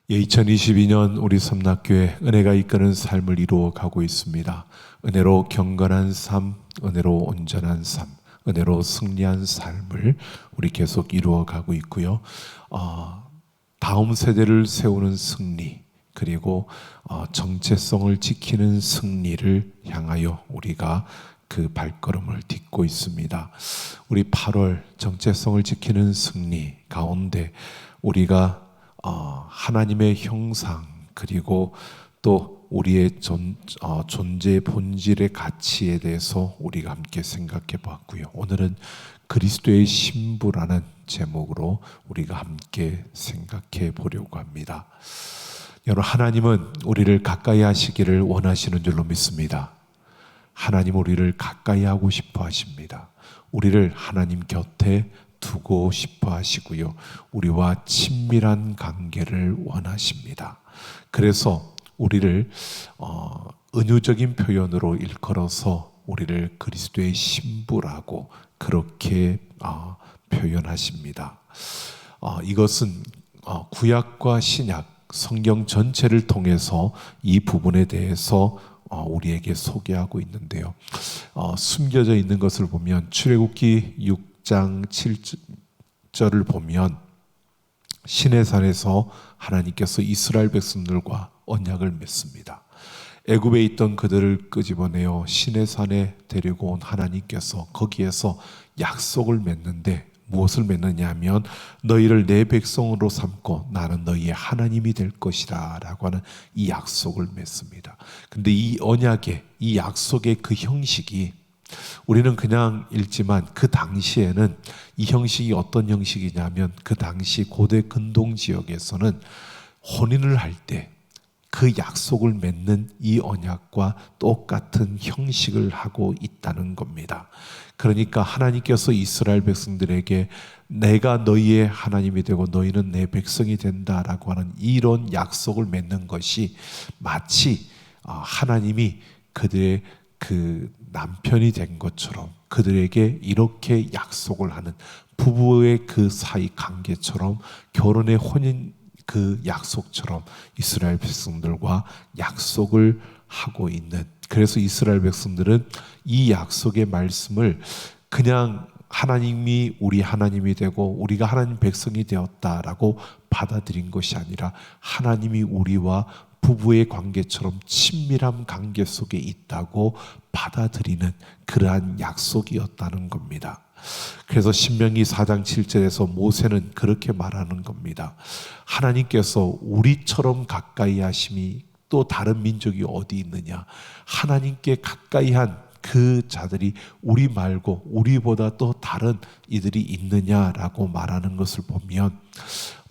2022년 우리 섬락교회 은혜가 이끄는 삶을 이루어 가고 있습니다. 은혜로 경건한 삶, 은혜로 온전한 삶, 은혜로 승리한 삶을 우리 계속 이루어 가고 있고요. 다음 세대를 세우는 승리, 그리고 정체성을 지키는 승리를 향하여 우리가 그 발걸음을 딛고 있습니다. 우리 8월 정체성을 지키는 승리 가운데 우리가 하나님의 형상, 그리고 또 우리의 존재의 본질의 가치에 대해서 우리가 함께 생각해 봤고요. 오늘은 그리스도의 신부라는 제목으로 우리가 함께 생각해 보려고 합니다. 여러분, 하나님은 우리를 가까이 하시기를 원하시는 줄로 믿습니다. 하나님 우리를 가까이 하고 싶어 하십니다. 우리를 하나님 곁에 두고 싶어 하시고요. 우리와 친밀한 관계를 원하십니다. 그래서 우리를 은유적인 표현으로 일컬어서 우리를 그리스도의 신부라고 그렇게 표현하십니다. 이것은 구약과 신약 성경 전체를 통해서 이 부분에 대해서 우리에게 소개하고 있는데요. 숨겨져 있는 것을 보면 출애굽기 6장 7절을 보면 시내산에서 하나님께서 이스라엘 백성들과 언약을 맺습니다. 애굽에 있던 그들을 끄집어내어 시내산에 데리고 온 하나님께서 거기에서 약속을 맺는데 무엇을 맺느냐 하면 너희를 내 백성으로 삼고 나는 너희의 하나님이 될 것이다 라고 하는 이 약속을 맺습니다. 근데 이 언약의 이 약속의 그 형식이 우리는 그냥 읽지만 그 당시에는 이 형식이 어떤 형식이냐면 그 당시 고대 근동 지역에서는 혼인을 할 때 그 약속을 맺는 이 언약과 똑같은 형식을 하고 있다는 겁니다. 그러니까 하나님께서 이스라엘 백성들에게 내가 너희의 하나님이 되고 너희는 내 백성이 된다라고 하는 이런 약속을 맺는 것이 마치 하나님이 그들의 그 남편이 된 것처럼 그들에게 이렇게 약속을 하는 부부의 그 사이 관계처럼 결혼의 혼인 그 약속처럼 이스라엘 백성들과 약속을 하고 있는, 그래서 이스라엘 백성들은 이 약속의 말씀을 그냥 하나님이 우리 하나님이 되고 우리가 하나님 백성이 되었다라고 받아들인 것이 아니라 하나님이 우리와 부부의 관계처럼 친밀한 관계 속에 있다고 받아들이는 그러한 약속이었다는 겁니다. 그래서 신명기 4장 7절에서 모세는 그렇게 말하는 겁니다. 하나님께서 우리처럼 가까이 하심이 또 다른 민족이 어디 있느냐? 하나님께 가까이 한 그 자들이 우리 말고 우리보다 또 다른 이들이 있느냐라고 말하는 것을 보면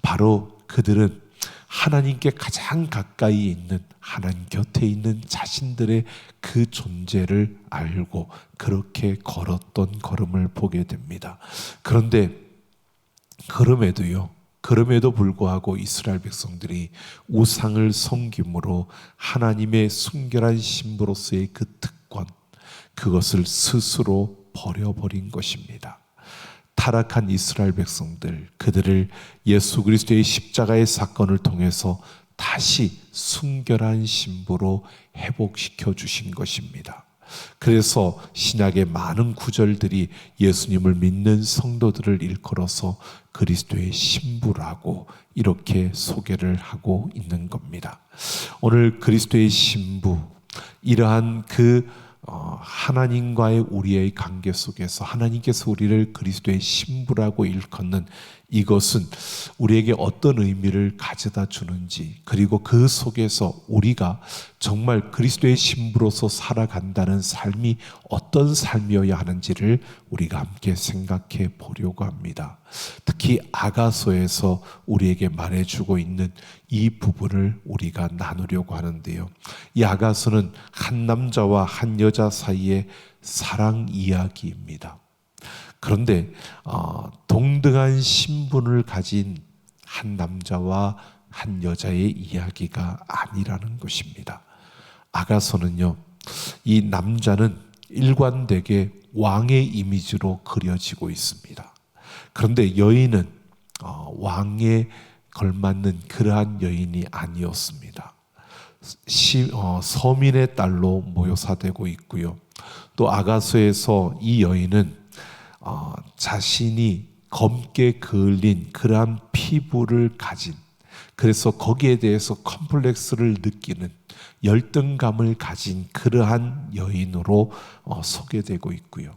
바로 그들은 하나님께 가장 가까이 있는 하나님 곁에 있는 자신들의 그 존재를 알고 그렇게 걸었던 걸음을 보게 됩니다. 그런데 그럼에도 불구하고 이스라엘 백성들이 우상을 섬김으로 하나님의 순결한 신부로서의 그 특권, 그것을 스스로 버려버린 것입니다. 타락한 이스라엘 백성들, 그들을 예수 그리스도의 십자가의 사건을 통해서 다시 순결한 신부로 회복시켜 주신 것입니다. 그래서 신약의 많은 구절들이 예수님을 믿는 성도들을 일컬어서 그리스도의 신부라고 이렇게 소개를 하고 있는 겁니다. 오늘 그리스도의 신부, 이러한 하나님과의 우리의 관계 속에서 하나님께서 우리를 그리스도의 신부라고 일컫는 이것은 우리에게 어떤 의미를 가져다 주는지, 그리고 그 속에서 우리가 정말 그리스도의 신부로서 살아간다는 삶이 어떤 삶이어야 하는지를 우리가 함께 생각해 보려고 합니다. 특히 아가서에서 우리에게 말해주고 있는 이 부분을 우리가 나누려고 하는데요. 이 아가서는 한 남자와 한 여자 사이의 사랑 이야기입니다. 그런데 동등한 신분을 가진 한 남자와 한 여자의 이야기가 아니라는 것입니다. 아가서는요, 이 남자는 일관되게 왕의 이미지로 그려지고 있습니다. 그런데 여인은 왕의 걸맞는 그러한 여인이 아니었습니다. 서민의 딸로 모사되고 있고요. 또 아가서에서 이 여인은 자신이 검게 그을린 그러한 피부를 가진, 그래서 거기에 대해서 컴플렉스를 느끼는, 열등감을 가진 그러한 여인으로 소개되고 있고요.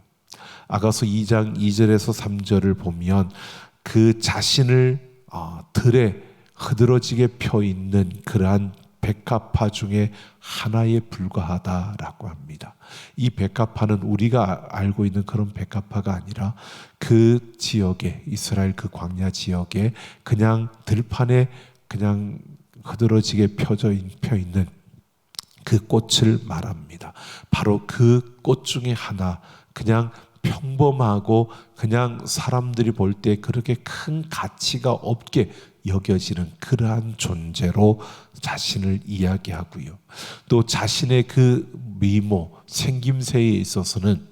아가서 2장 2절에서 3절을 보면 그 자신을 들에 흐드러지게 펴 있는 그러한 백합화 중에 하나에 불과하다라고 합니다. 이 백합화는 우리가 알고 있는 그런 백합화가 아니라 그 지역에, 이스라엘 그 광야 지역에 그냥 들판에 그냥 흐드러지게 펴 있는 그 꽃을 말합니다. 바로 그 꽃 중에 하나, 그냥 평범하고 그냥 사람들이 볼 때 그렇게 큰 가치가 없게 여겨지는 그러한 존재로 자신을 이야기하고요. 또 자신의 그 미모, 생김새에 있어서는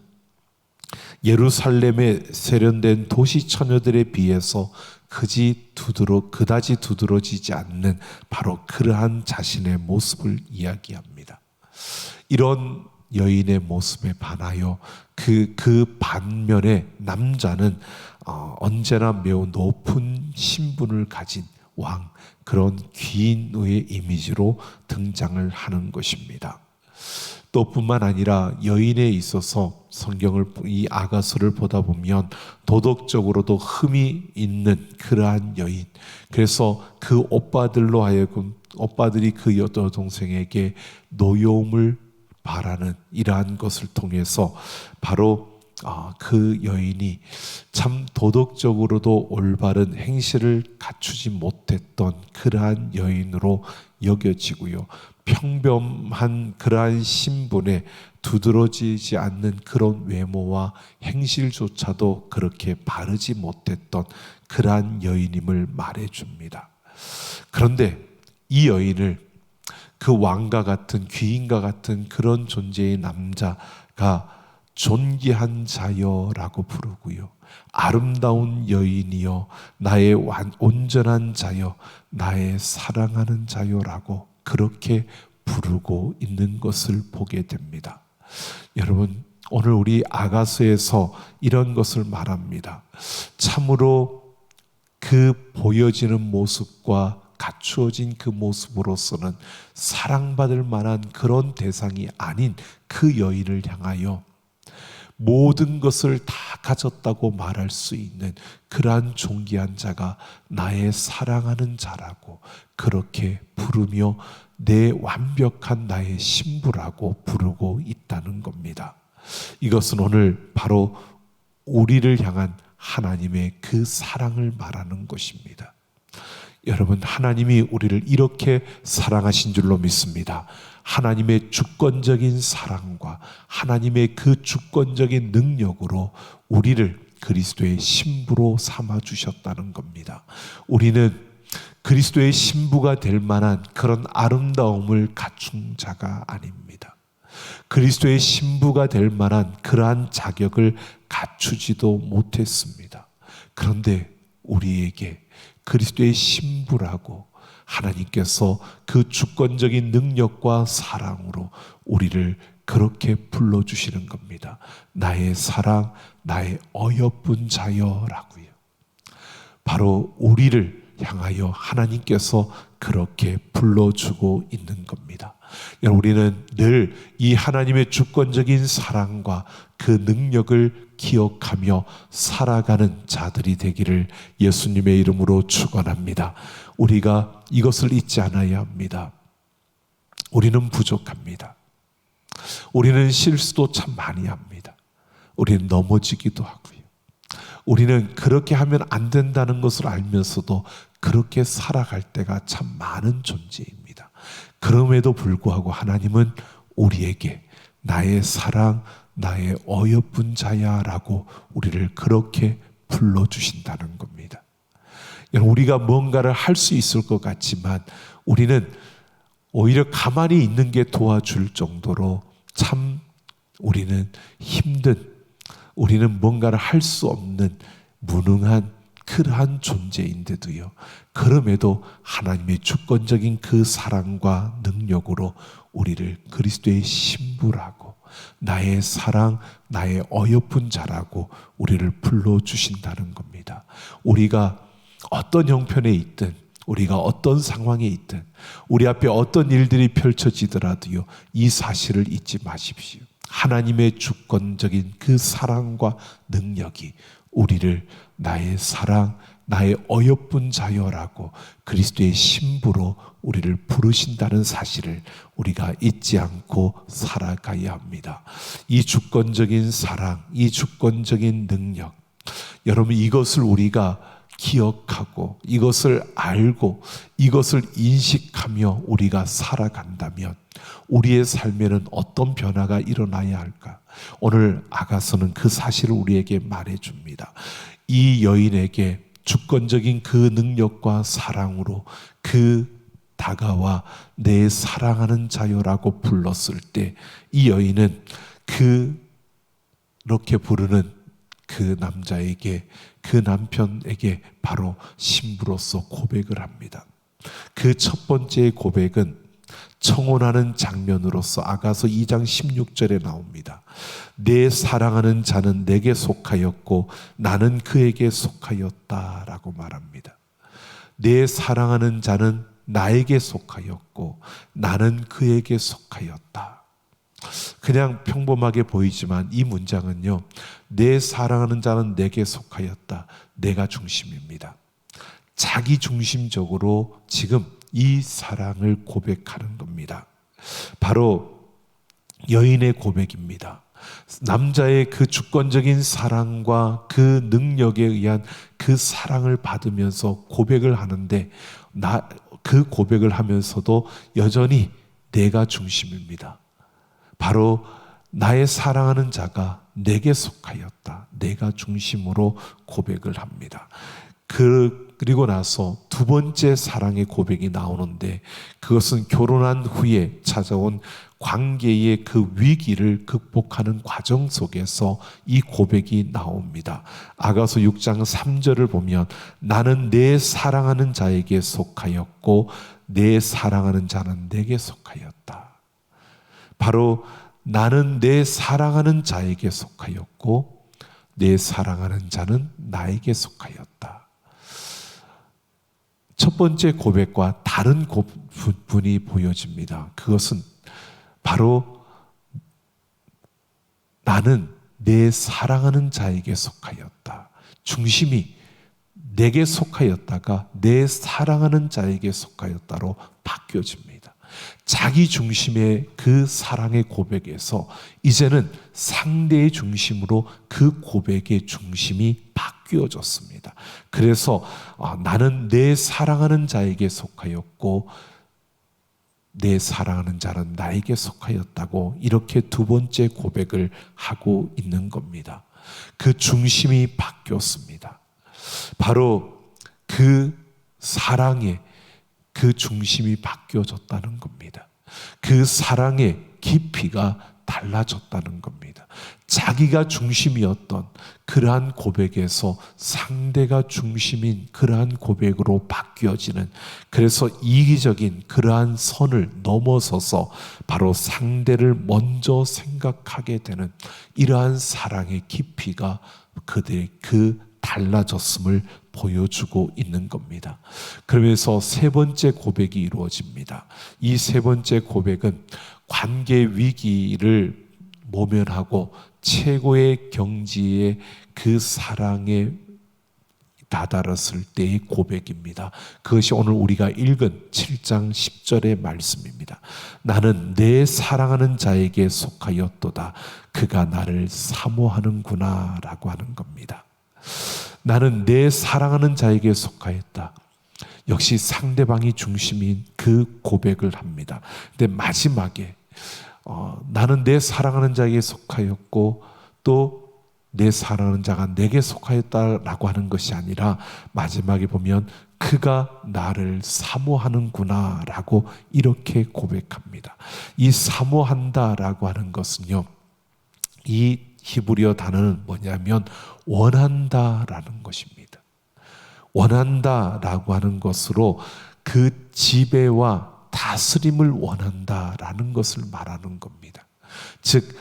예루살렘에 세련된 도시 처녀들에 비해서 그다지 두드러지지 않는 바로 그러한 자신의 모습을 이야기합니다. 이런 여인의 모습에 반하여 그 반면에 남자는 언제나 매우 높은 신분을 가진 왕, 그런 귀인의 이미지로 등장을 하는 것입니다. 또 뿐만 아니라 여인에 있어서 성경을, 이 아가서를 보다 보면 도덕적으로도 흠이 있는 그러한 여인, 그래서 그 오빠들로 하여금, 오빠들이 그 여동생에게 노여움을 바라는 이러한 것을 통해서 바로 그 여인이 참 도덕적으로도 올바른 행실을 갖추지 못했던 그러한 여인으로 여겨지고요. 평범한 그러한 신분에 두드러지지 않는 그런 외모와 행실조차도 그렇게 바르지 못했던 그러한 여인임을 말해줍니다. 그런데 이 여인을 그 왕과 같은, 귀인과 같은 그런 존재의 남자가 존귀한 자여라고 부르고요. 아름다운 여인이여, 나의 온전한 자여, 나의 사랑하는 자여라고 그렇게 부르고 있는 것을 보게 됩니다. 여러분, 오늘 우리 아가서에서 이런 것을 말합니다. 참으로 그 보여지는 모습과 갖추어진 그 모습으로서는 사랑받을 만한 그런 대상이 아닌 그 여인을 향하여 모든 것을 다 가졌다고 말할 수 있는 그러한 존귀한 자가 나의 사랑하는 자라고 그렇게 부르며 내 완벽한 나의 신부라고 부르고 있다는 겁니다. 이것은 오늘 바로 우리를 향한 하나님의 그 사랑을 말하는 것입니다. 여러분, 하나님이 우리를 이렇게 사랑하신 줄로 믿습니다. 하나님의 주권적인 사랑과 하나님의 그 주권적인 능력으로 우리를 그리스도의 신부로 삼아 주셨다는 겁니다. 우리는 그리스도의 신부가 될 만한 그런 아름다움을 갖춘 자가 아닙니다. 그리스도의 신부가 될 만한 그러한 자격을 갖추지도 못했습니다. 그런데 우리에게 그리스도의 신부라고 하나님께서 그 주권적인 능력과 사랑으로 우리를 그렇게 불러주시는 겁니다. 나의 사랑, 나의 어여쁜 자여라고요. 바로 우리를 향하여 하나님께서 그렇게 불러주고 있는 겁니다. 우리는 늘 이 하나님의 주권적인 사랑과 그 능력을 기억하며 살아가는 자들이 되기를 예수님의 이름으로 축원합니다. 우리가 이것을 잊지 않아야 합니다. 우리는 부족합니다. 우리는 실수도 참 많이 합니다. 우리는 넘어지기도 하고요. 우리는 그렇게 하면 안 된다는 것을 알면서도 그렇게 살아갈 때가 참 많은 존재입니다. 그럼에도 불구하고 하나님은 우리에게 나의 사랑, 나의 어여쁜 자야라고 우리를 그렇게 불러주신다는 겁니다. 우리가 뭔가를 할 수 있을 것 같지만 우리는 오히려 가만히 있는 게 도와줄 정도로 참 우리는 힘든, 우리는 뭔가를 할 수 없는 무능한 그러한 존재인데도요, 그럼에도 하나님의 주권적인 그 사랑과 능력으로 우리를 그리스도의 신부라고, 나의 사랑, 나의 어여쁜 자라고 우리를 불러주신다는 겁니다. 우리가 어떤 형편에 있든, 우리가 어떤 상황에 있든, 우리 앞에 어떤 일들이 펼쳐지더라도요, 이 사실을 잊지 마십시오. 하나님의 주권적인 그 사랑과 능력이 우리를 나의 사랑, 나의 어여쁜 자여라고 그리스도의 신부로 우리를 부르신다는 사실을 우리가 잊지 않고 살아가야 합니다. 이 주권적인 사랑, 이 주권적인 능력, 여러분, 이것을 우리가 기억하고 이것을 알고 이것을 인식하며 우리가 살아간다면 우리의 삶에는 어떤 변화가 일어나야 할까? 오늘 아가서는 그 사실을 우리에게 말해줍니다. 이 여인에게 주권적인 그 능력과 사랑으로 다가와 내 사랑하는 자요라고 불렀을 때 이 여인은 그렇게 부르는 그 남자에게, 그 남편에게 바로 신부로서 고백을 합니다. 그 첫 번째 고백은 청혼하는 장면으로서 아가서 2장 16절에 나옵니다. 내 사랑하는 자는 내게 속하였고 나는 그에게 속하였다라고 말합니다. 내 사랑하는 자는 나에게 속하였고 나는 그에게 속하였다. 그냥 평범하게 보이지만 이 문장은요, 내 사랑하는 자는 내게 속하였다, 내가 중심입니다. 자기 중심적으로 지금 이 사랑을 고백하는 겁니다. 바로 여인의 고백입니다. 남자의 그 주권적인 사랑과 그 능력에 의한 그 사랑을 받으면서 고백을 하는데, 그 고백을 하면서도 여전히 내가 중심입니다. 바로 나의 사랑하는 자가 내게 속하였다, 내가 중심으로 고백을 합니다. 그리고 나서 두 번째 사랑의 고백이 나오는데, 그것은 결혼한 후에 찾아온 관계의 그 위기를 극복하는 과정 속에서 이 고백이 나옵니다. 아가서 6장 3절을 보면 나는 내 사랑하는 자에게 속하였고 내 사랑하는 자는 내게 속하였다. 바로 나는 내 사랑하는 자에게 속하였고 내 사랑하는 자는 나에게 속하였다. 첫 번째 고백과 다른 부분이 보여집니다. 그것은 바로 나는 내 사랑하는 자에게 속하였다. 중심이 내게 속하였다가 내 사랑하는 자에게 속하였다로 바뀌어집니다. 자기 중심의 그 사랑의 고백에서 이제는 상대의 중심으로 그 고백의 중심이 바뀌어졌습니다. 그래서 나는 내 사랑하는 자에게 속하였고 내 사랑하는 자는 나에게 속하였다고 이렇게 두 번째 고백을 하고 있는 겁니다. 그 중심이 바뀌었습니다. 바로 그 사랑의 그 중심이 바뀌어졌다는 겁니다. 그 사랑의 깊이가 달라졌다는 겁니다. 자기가 중심이었던 그러한 고백에서 상대가 중심인 그러한 고백으로 바뀌어지는, 그래서 이기적인 그러한 선을 넘어서서 바로 상대를 먼저 생각하게 되는 이러한 사랑의 깊이가 그들의 그 달라졌음을 보여주고 있는 겁니다. 그러면서 세 번째 고백이 이루어집니다. 이 세 번째 고백은 관계 위기를 모면하고 최고의 경지의 그 사랑에 다다랐을 때의 고백입니다. 그것이 오늘 우리가 읽은 7장 10절의 말씀입니다. 나는 내 사랑하는 자에게 속하였도다. 그가 나를 사모하는구나 라고 하는 겁니다. 나는 내 사랑하는 자에게 속하였다. 역시 상대방이 중심인 그 고백을 합니다. 근데 마지막에 나는 내 사랑하는 자에게 속하였고 또 내 사랑하는 자가 내게 속하였다라고 하는 것이 아니라 마지막에 보면 그가 나를 사모하는구나 라고 이렇게 고백합니다. 이 사모한다라고 하는 것은요, 이 히브리어 단어는 뭐냐면 원한다라는 것입니다. 원한다라고 하는 것으로 그 지배와 다스림을 원한다라는 것을 말하는 겁니다. 즉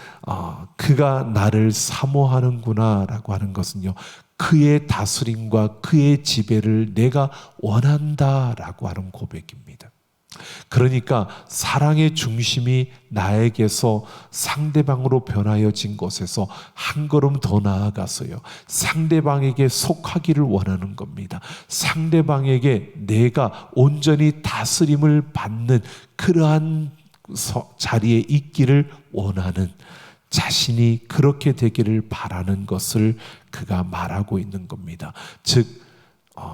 그가 나를 사모하는구나 라고 하는 것은요, 그의 다스림과 그의 지배를 내가 원한다라고 하는 고백입니다. 그러니까 사랑의 중심이 나에게서 상대방으로 변하여진 것에서 한 걸음 더 나아가서요, 상대방에게 속하기를 원하는 겁니다. 상대방에게 내가 온전히 다스림을 받는 그러한 자리에 있기를 원하는, 자신이 그렇게 되기를 바라는 것을 그가 말하고 있는 겁니다. 즉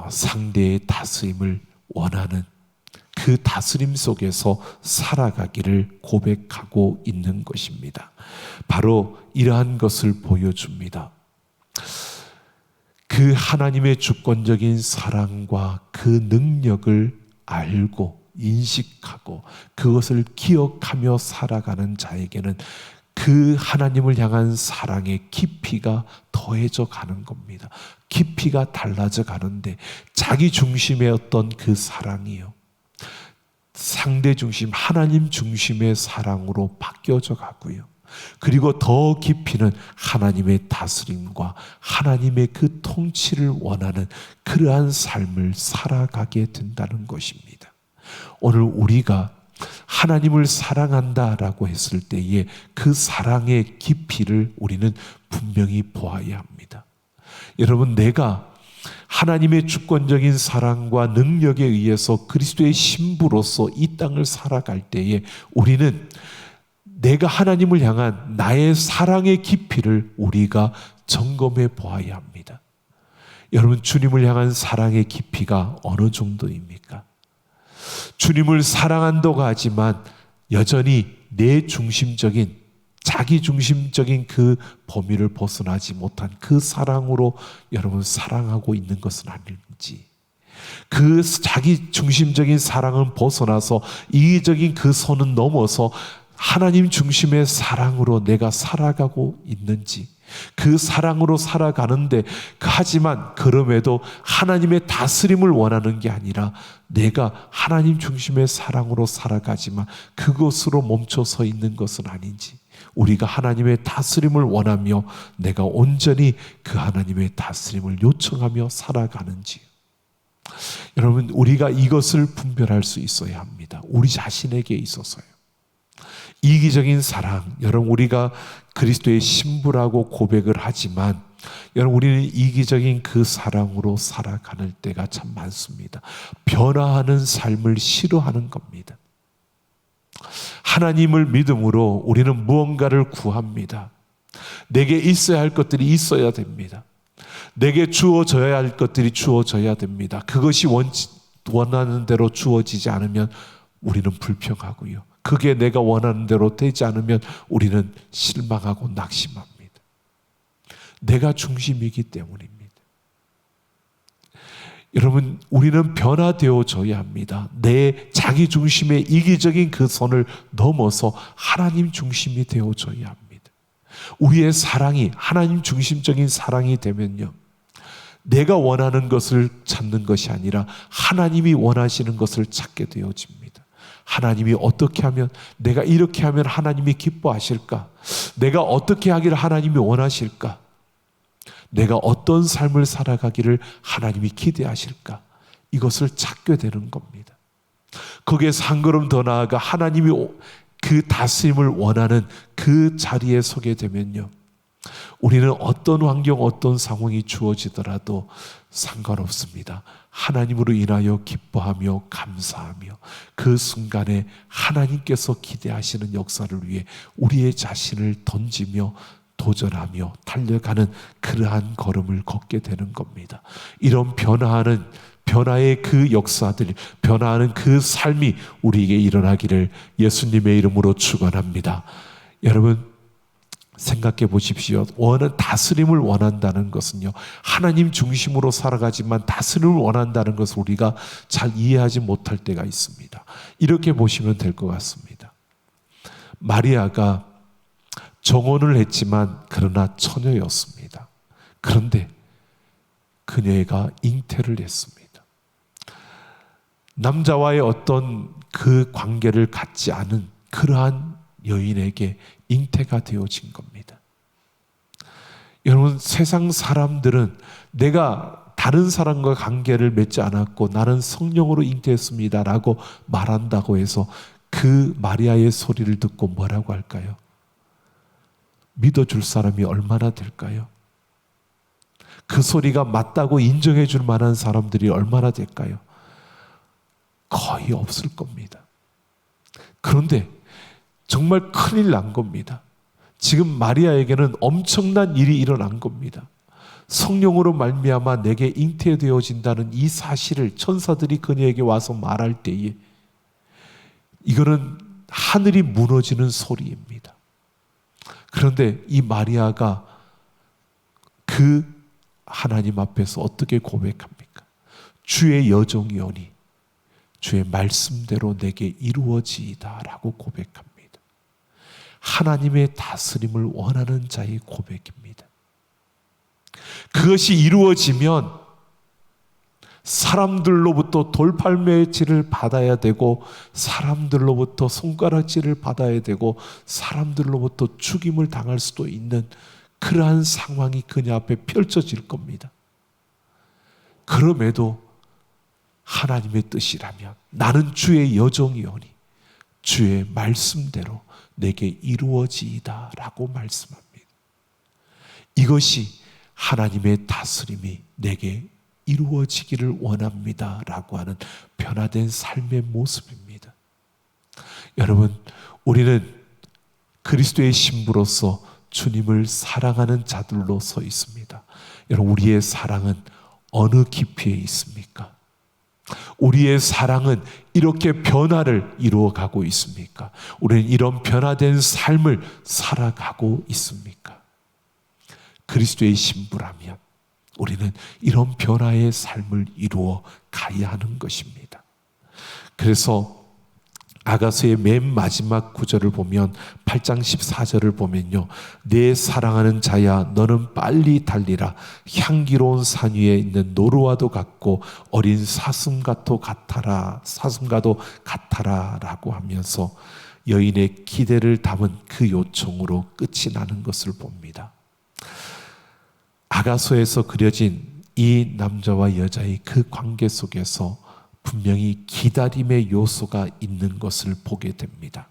상대의 다스림을 원하는, 그 다스림 속에서 살아가기를 고백하고 있는 것입니다. 바로 이러한 것을 보여줍니다. 그 하나님의 주권적인 사랑과 그 능력을 알고 인식하고 그것을 기억하며 살아가는 자에게는 그 하나님을 향한 사랑의 깊이가 더해져 가는 겁니다. 깊이가 달라져 가는데, 자기 중심의 어떤 그 사랑이요, 상대 중심, 하나님 중심의 사랑으로 바뀌어져 가고요. 그리고 더 깊이는 하나님의 다스림과 하나님의 그 통치를 원하는 그러한 삶을 살아가게 된다는 것입니다. 오늘 우리가 하나님을 사랑한다라고 했을 때에 그 사랑의 깊이를 우리는 분명히 보아야 합니다. 여러분, 내가 하나님의 주권적인 사랑과 능력에 의해서 그리스도의 신부로서 이 땅을 살아갈 때에 우리는 내가 하나님을 향한 나의 사랑의 깊이를 우리가 점검해 보아야 합니다. 여러분, 주님을 향한 사랑의 깊이가 어느 정도입니까? 주님을 사랑한다고 하지만 여전히 내 중심적인, 자기 중심적인 그 범위를 벗어나지 못한 그 사랑으로 여러분 사랑하고 있는 것은 아닌지, 그 자기 중심적인 사랑은 벗어나서 이기적인 그 선은 넘어서 하나님 중심의 사랑으로 내가 살아가고 있는지, 그 사랑으로 살아가는데 하지만 그럼에도 하나님의 다스림을 원하는 게 아니라 내가 하나님 중심의 사랑으로 살아가지만 그것으로 멈춰서 있는 것은 아닌지, 우리가 하나님의 다스림을 원하며 내가 온전히 그 하나님의 다스림을 요청하며 살아가는지, 여러분, 우리가 이것을 분별할 수 있어야 합니다. 우리 자신에게 있어서요. 이기적인 사랑, 여러분, 우리가 그리스도의 신부라고 고백을 하지만 여러분, 우리는 이기적인 그 사랑으로 살아가는 때가 참 많습니다. 변화하는 삶을 싫어하는 겁니다. 하나님을 믿음으로 우리는 무언가를 구합니다. 내게 있어야 할 것들이 있어야 됩니다. 내게 주어져야 할 것들이 주어져야 됩니다. 그것이 원하는 대로 주어지지 않으면 우리는 불평하고요, 그게 내가 원하는 대로 되지 않으면 우리는 실망하고 낙심합니다. 내가 중심이기 때문입니다. 여러분, 우리는 변화되어져야 합니다. 내 자기 중심의 이기적인 그 선을 넘어서 하나님 중심이 되어져야 합니다. 우리의 사랑이 하나님 중심적인 사랑이 되면요, 내가 원하는 것을 찾는 것이 아니라 하나님이 원하시는 것을 찾게 되어집니다. 하나님이 어떻게 하면, 내가 이렇게 하면 하나님이 기뻐하실까? 내가 어떻게 하기를 하나님이 원하실까? 내가 어떤 삶을 살아가기를 하나님이 기대하실까? 이것을 찾게 되는 겁니다. 거기에서 한 걸음 더 나아가 하나님이 그 다스림을 원하는 그 자리에 서게 되면요, 우리는 어떤 환경, 어떤 상황이 주어지더라도 상관없습니다. 하나님으로 인하여 기뻐하며 감사하며 그 순간에 하나님께서 기대하시는 역사를 위해 우리의 자신을 던지며 도전하며 달려가는 그러한 걸음을 걷게 되는 겁니다. 이런 변화의 그 역사들, 변화하는 그 삶이 우리에게 일어나기를 예수님의 이름으로 축원합니다. 여러분, 생각해 보십시오. 다스림을 원한다는 것은요, 하나님 중심으로 살아가지만 다스림을 원한다는 것을 우리가 잘 이해하지 못할 때가 있습니다. 이렇게 보시면 될 것 같습니다. 마리아가 정혼을 했지만 그러나 처녀였습니다. 그런데 그녀가 잉태를 했습니다. 남자와의 어떤 그 관계를 갖지 않은 그러한 여인에게 잉태가 되어진 겁니다. 여러분, 세상 사람들은 내가 다른 사람과 관계를 맺지 않았고 나는 성령으로 잉태했습니다 라고 말한다고 해서 그 마리아의 소리를 듣고 뭐라고 할까요? 믿어줄 사람이 얼마나 될까요? 그 소리가 맞다고 인정해 줄 만한 사람들이 얼마나 될까요? 거의 없을 겁니다. 그런데 정말 큰일 난 겁니다. 지금 마리아에게는 엄청난 일이 일어난 겁니다. 성령으로 말미암아 내게 잉태되어진다는 이 사실을 천사들이 그녀에게 와서 말할 때에 이거는 하늘이 무너지는 소리입니다. 그런데 이 마리아가 그 하나님 앞에서 어떻게 고백합니까? 주의 여종이오니 주의 말씀대로 내게 이루어지이다 라고 고백합니다. 하나님의 다스림을 원하는 자의 고백입니다. 그것이 이루어지면 사람들로부터 돌팔매질을 받아야 되고 사람들로부터 손가락질을 받아야 되고 사람들로부터 죽임을 당할 수도 있는 그러한 상황이 그녀 앞에 펼쳐질 겁니다. 그럼에도 하나님의 뜻이라면 나는 주의 여종이오니 주의 말씀대로 내게 이루어지이다 라고 말씀합니다. 이것이 하나님의 다스림이 내게 이루어지기를 원합니다 라고 하는 변화된 삶의 모습입니다. 여러분, 우리는 그리스도의 신부로서 주님을 사랑하는 자들로 서 있습니다. 여러분, 우리의 사랑은 어느 깊이에 있습니까? 우리의 사랑은 이렇게 변화를 이루어가고 있습니까? 우리는 이런 변화된 삶을 살아가고 있습니까? 그리스도의 신부라면 우리는 이런 변화의 삶을 이루어 가야 하는 것입니다. 그래서 아가서의 맨 마지막 구절을 보면 8장 14절을 보면요, 내 사랑하는 자야 너는 빨리 달리라. 향기로운 산 위에 있는 노루와도 같고 어린 사슴과도 같아라 라고 하면서 여인의 기대를 담은 그 요청으로 끝이 나는 것을 봅니다. 아가서에서 그려진 이 남자와 여자의 그 관계 속에서 분명히 기다림의 요소가 있는 것을 보게 됩니다.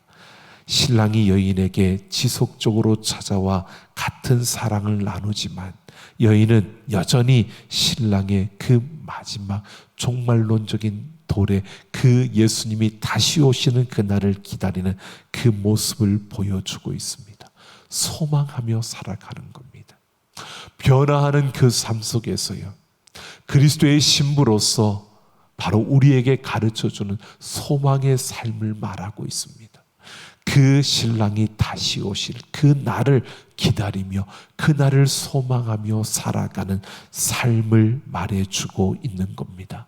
신랑이 여인에게 지속적으로 찾아와 같은 사랑을 나누지만 여인은 여전히 신랑의 그 마지막 종말론적인 도래, 그 예수님이 다시 오시는 그날을 기다리는 그 모습을 보여주고 있습니다. 소망하며 살아가는 겁니다. 변화하는 그 삶 속에서요, 그리스도의 신부로서 바로 우리에게 가르쳐주는 소망의 삶을 말하고 있습니다. 그 신랑이 다시 오실 그 날을 기다리며 그 날을 소망하며 살아가는 삶을 말해주고 있는 겁니다.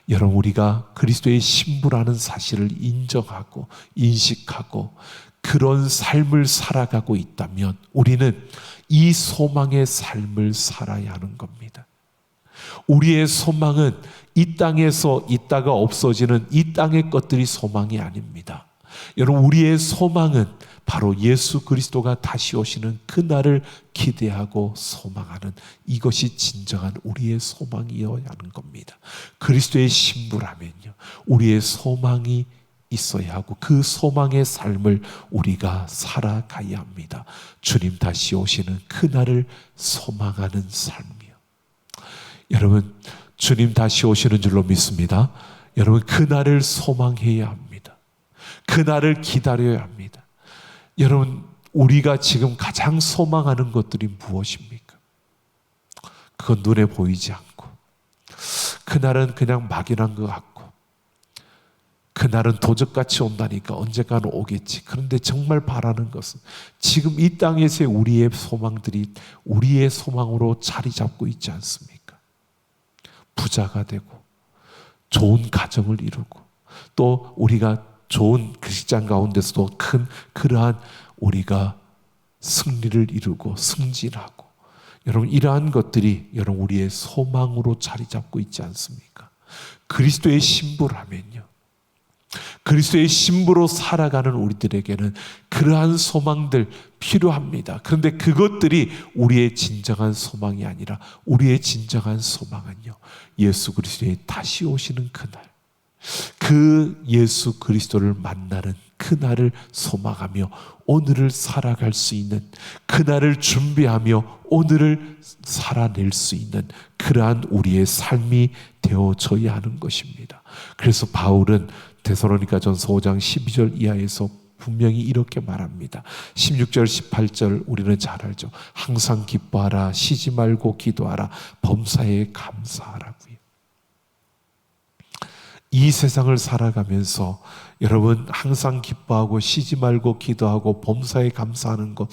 여러분, 우리가 그리스도의 신부라는 사실을 인정하고 인식하고 그런 삶을 살아가고 있다면 우리는 이 소망의 삶을 살아야 하는 겁니다. 우리의 소망은 이 땅에서 있다가 없어지는 이 땅의 것들이 소망이 아닙니다. 여러분, 우리의 소망은 바로 예수 그리스도가 다시 오시는 그날을 기대하고 소망하는 이것이 진정한 우리의 소망이어야 하는 겁니다. 그리스도의 신부라면요, 우리의 소망이 있어야 하고 그 소망의 삶을 우리가 살아가야 합니다. 주님 다시 오시는 그날을 소망하는 삶이요. 여러분, 주님 다시 오시는 줄로 믿습니다. 여러분, 그날을 소망해야 합니다. 그날을 기다려야 합니다. 여러분, 우리가 지금 가장 소망하는 것들이 무엇입니까? 그건 눈에 보이지 않고 그날은 그냥 막연한 것 같고 그날은 도적같이 온다니까 언젠가는 오겠지. 그런데 정말 바라는 것은 지금 이 땅에서의 우리의 소망들이 우리의 소망으로 자리 잡고 있지 않습니까? 부자가 되고 좋은 가정을 이루고 또 우리가 좋은 그 직장 가운데서도 큰 그러한 우리가 승리를 이루고 승진하고 여러분, 이러한 것들이 여러분 우리의 소망으로 자리 잡고 있지 않습니까? 그리스도의 신부라면요, 그리스도의 신부로 살아가는 우리들에게는 그러한 소망들 필요합니다. 그런데 그것들이 우리의 진정한 소망이 아니라 우리의 진정한 소망은요, 예수 그리스도의 다시 오시는 그날, 그 예수 그리스도를 만나는 그날을 소망하며 오늘을 살아갈 수 있는, 그날을 준비하며 오늘을 살아낼 수 있는 그러한 우리의 삶이 되어져야 하는 것입니다. 그래서 바울은 데살로니가전서 5장 12절 이하에서 분명히 이렇게 말합니다. 16절 18절 우리는 잘 알죠. 항상 기뻐하라, 쉬지 말고 기도하라, 범사에 감사하라고요. 이 세상을 살아가면서 여러분, 항상 기뻐하고 쉬지 말고 기도하고 범사에 감사하는 것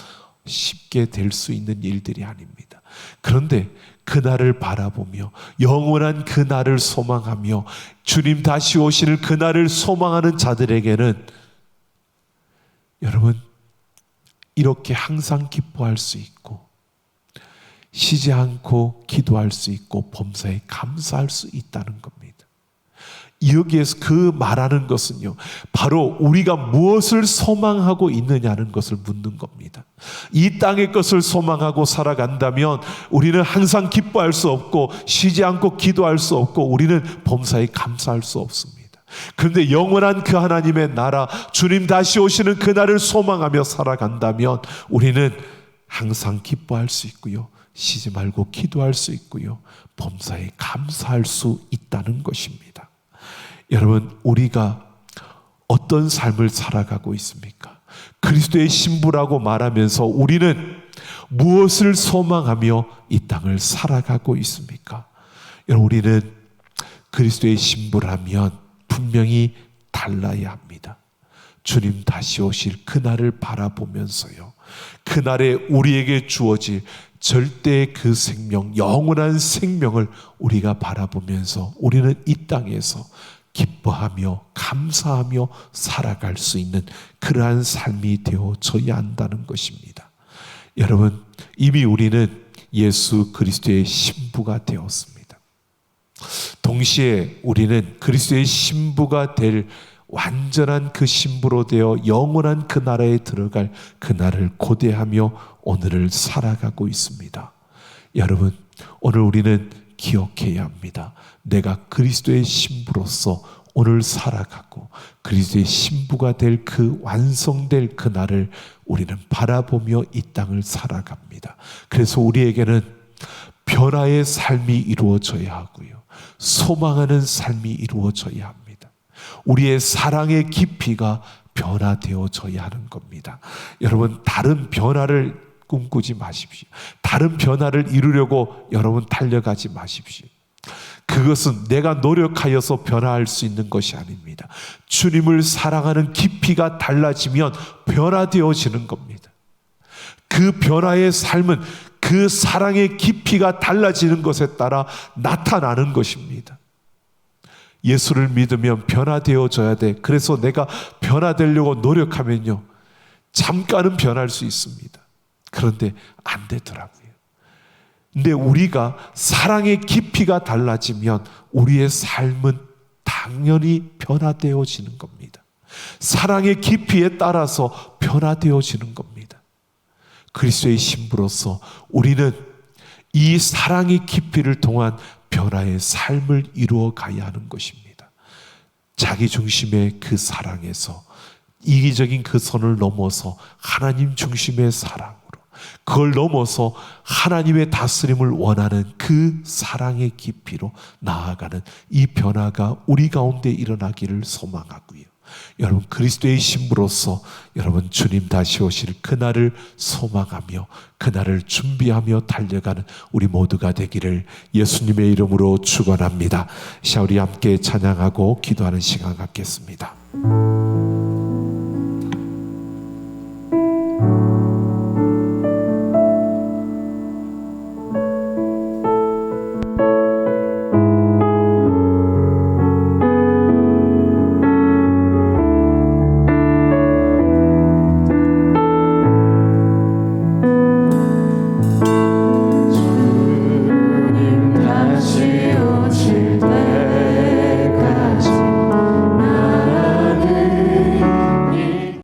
쉽게 될 수 있는 일들이 아닙니다. 그런데 그날을 바라보며 영원한 그날을 소망하며 주님 다시 오실 그날을 소망하는 자들에게는 여러분, 이렇게 항상 기뻐할 수 있고 쉬지 않고 기도할 수 있고 범사에 감사할 수 있다는 겁니다. 여기에서 그 말하는 것은요, 바로 우리가 무엇을 소망하고 있느냐는 것을 묻는 겁니다. 이 땅의 것을 소망하고 살아간다면 우리는 항상 기뻐할 수 없고 쉬지 않고 기도할 수 없고 우리는 범사에 감사할 수 없습니다. 그런데 영원한 그 하나님의 나라, 주님 다시 오시는 그날을 소망하며 살아간다면 우리는 항상 기뻐할 수 있고요, 쉬지 말고 기도할 수 있고요, 범사에 감사할 수 있다는 것입니다. 여러분, 우리가 어떤 삶을 살아가고 있습니까? 그리스도의 신부라고 말하면서 우리는 무엇을 소망하며 이 땅을 살아가고 있습니까? 여러분, 우리는 그리스도의 신부라면 분명히 달라야 합니다. 주님 다시 오실 그날을 바라보면서요, 그날에 우리에게 주어질 절대의 그 생명, 영원한 생명을 우리가 바라보면서 우리는 이 땅에서 기뻐하며 감사하며 살아갈 수 있는 그러한 삶이 되어져야 한다는 것입니다. 여러분, 이미 우리는 예수 그리스도의 신부가 되었습니다. 동시에 우리는 그리스도의 신부가 될 완전한 그 신부로 되어 영원한 그 나라에 들어갈 그날을 고대하며 오늘을 살아가고 있습니다. 여러분, 오늘 우리는 기억해야 합니다. 내가 그리스도의 신부로서 오늘 살아가고 그리스도의 신부가 될 그 완성될 그날을 우리는 바라보며 이 땅을 살아갑니다. 그래서 우리에게는 변화의 삶이 이루어져야 하고요, 소망하는 삶이 이루어져야 합니다. 우리의 사랑의 깊이가 변화되어져야 하는 겁니다. 여러분, 다른 변화를 꿈꾸지 마십시오. 다른 변화를 이루려고 여러분 달려가지 마십시오. 그것은 내가 노력하여서 변화할 수 있는 것이 아닙니다. 주님을 사랑하는 깊이가 달라지면 변화되어지는 겁니다. 그 변화의 삶은 그 사랑의 깊이가 달라지는 것에 따라 나타나는 것입니다. 예수를 믿으면 변화되어져야 돼. 그래서 내가 변화되려고 노력하면요, 잠깐은 변할 수 있습니다. 그런데 안 되더라고요. 근데 우리가 사랑의 깊이가 달라지면 우리의 삶은 당연히 변화되어지는 겁니다. 사랑의 깊이에 따라서 변화되어지는 겁니다. 그리스도의 신부로서 우리는 이 사랑의 깊이를 통한 변화의 삶을 이루어 가야 하는 것입니다. 자기 중심의 그 사랑에서 이기적인 그 선을 넘어서 하나님 중심의 사랑으로, 그걸 넘어서 하나님의 다스림을 원하는 그 사랑의 깊이로 나아가는 이 변화가 우리 가운데 일어나기를 소망하고요, 여러분, 그리스도의 신부로서 여러분 주님 다시 오실 그날을 소망하며 그날을 준비하며 달려가는 우리 모두가 되기를 예수님의 이름으로 축원합니다. 자, 우리 함께 찬양하고 기도하는 시간 갖겠습니다.